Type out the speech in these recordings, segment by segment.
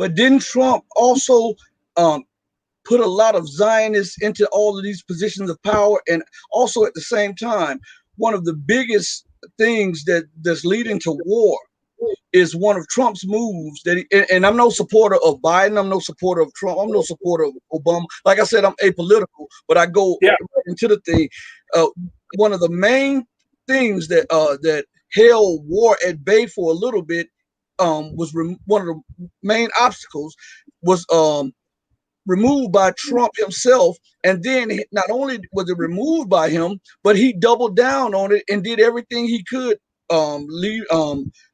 But didn't Trump also um, put a lot of Zionists into all of these positions of power? And also at the same time, one of the biggest things that's leading to war is one of Trump's moves that and I'm no supporter of Biden. I'm no supporter of Trump. I'm no supporter of Obama. Like I said, I'm apolitical, but I go Yeah. into the thing. Uh, One of the main things that held war at bay for a little bit was one of the main obstacles was removed by Trump himself. And then not only was it removed by him, but he doubled down on it and did everything he could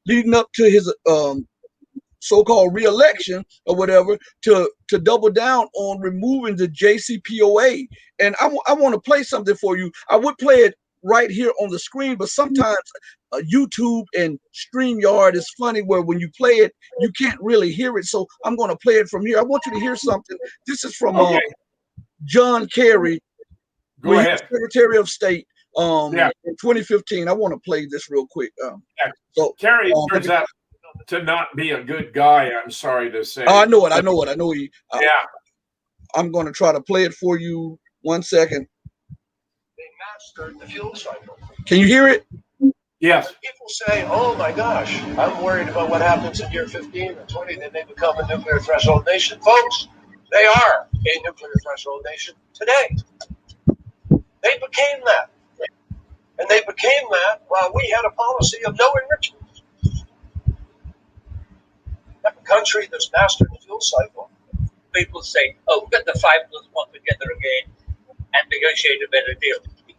leading up to his so-called reelection or whatever to double down on removing the JCPOA. And I want to play something for you. I would play it right here on the screen, but sometimes YouTube and StreamYard is funny where when you play it, you can't really hear it. So I'm going to play it from here. I want you to hear something. This is from Okay. John Kerry Go when he was ahead. Secretary of State Yeah. in 2015. I want to play this real quick. Yeah. So Kerry turns out to not be a good guy, I'm sorry to say. I know it. I know it. I know he. Yeah. I'm going to try to play it for you. 1 second. They mastered the fuel cycle. Can you hear it? Yes. People say, oh my gosh, I'm worried about what happens in year 15 or 20, then they become a nuclear threshold nation. Folks, they are a nuclear threshold nation today. They became that. And they became that while we had a policy of no enrichment. A country that's mastered the fuel cycle. People say, oh, get the 5+1 together again and negotiate a better deal.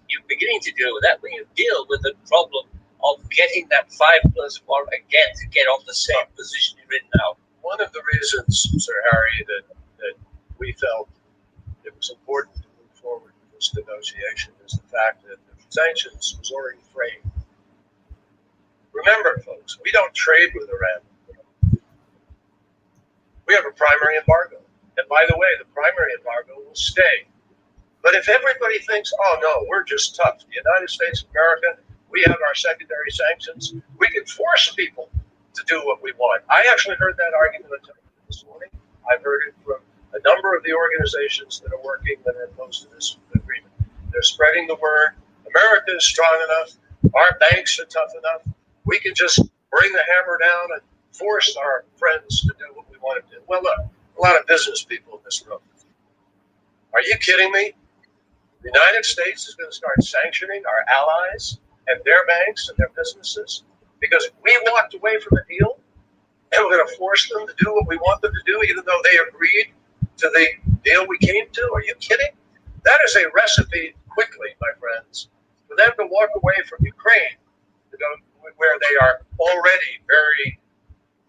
You're beginning to deal with that when you deal with the problem of getting that 5+1 again to get on the same position you're in now. One of the reasons, Sir Harry, that we felt it was important to move forward with this negotiation is the fact that the sanctions was already framed. Remember, folks, we don't trade with Iran. We have a primary embargo. And by the way, the primary embargo will stay. But if everybody thinks, oh no, we're just tough, the United States of America, we have our secondary sanctions, we can force people to do what we want. I actually heard that argument this morning. I've heard it from a number of the organizations that are working that are opposed to this agreement. They're spreading the word. America is strong enough. Our banks are tough enough. We can just bring the hammer down and force our friends to do what we want to do. Well, look, a lot of business people in this room. Are you kidding me? The United States is going to start sanctioning our allies and their banks and their businesses because we walked away from a deal and we're going to force them to do what we want them to do even though they agreed to the deal we came to? Are you kidding? That is a recipe quickly, my friends, for them to walk away from Ukraine to go where they are already very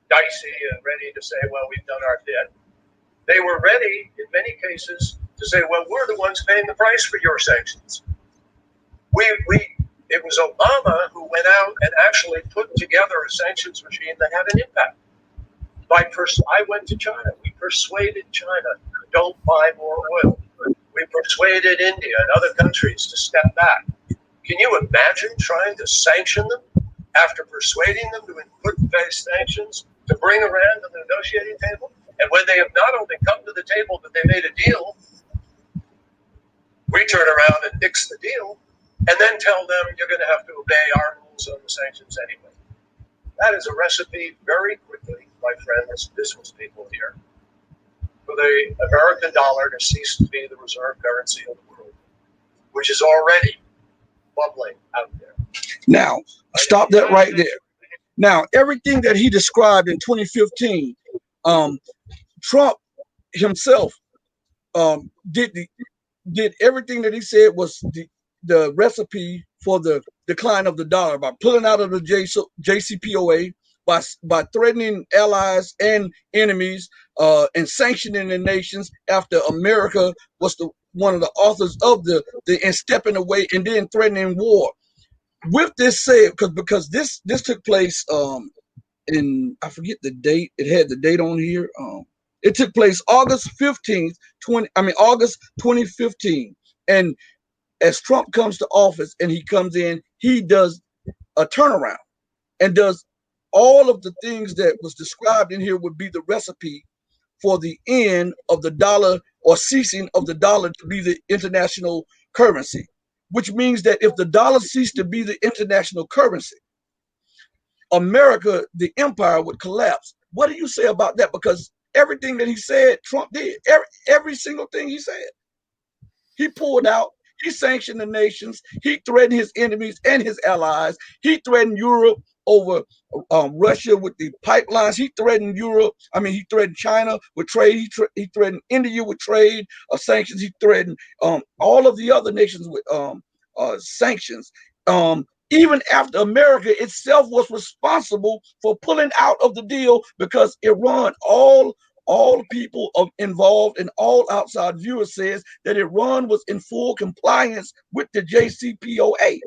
dicey and ready to say, well, we've done our bit. They were ready, in many cases, to say, well, we're the ones paying the price for your sanctions. It was Obama who went out and actually put together a sanctions regime that had an impact. I went to China. We persuaded China, don't buy more oil. We persuaded India and other countries to step back. Can you imagine trying to sanction them after persuading them to put in place sanctions to bring Iran to the negotiating table? And when they have not only come to the table, but they made a deal, we turn around and nix the deal and then tell them you're going to have to obey our rules on the sanctions anyway. That is a recipe very quickly, my friends, business people here, for the American dollar to cease to be the reserve currency of the world, which is already bubbling out there. Now, stop that right there. Now, everything that he described in 2015, Trump himself did everything that he said was the recipe for the decline of the dollar by pulling out of the JCPOA, by threatening allies and enemies, and sanctioning the nations after America was one of the authors of the and stepping away and then threatening war. With this said, because this took place in, I forget the date. It had the date on here. It took place August 15th, August 2015. And as Trump comes to office and he comes in, he does a turnaround and does all of the things that was described in here would be the recipe for the end of the dollar or ceasing of the dollar to be the international currency, which means that if the dollar ceased to be the international currency, America, the empire, would collapse. What do you say about that? Because everything that he said, Trump did. Every single thing he said. He pulled out. He sanctioned the nations. He threatened his enemies and his allies. He threatened Europe over Russia with the pipelines. He threatened Europe. I mean, he threatened China with trade. He threatened India with trade sanctions. He threatened all of the other nations with sanctions. Even after America itself was responsible for pulling out of the deal because Iran, all people involved and all outside viewers says that Iran was in full compliance with the JCPOA.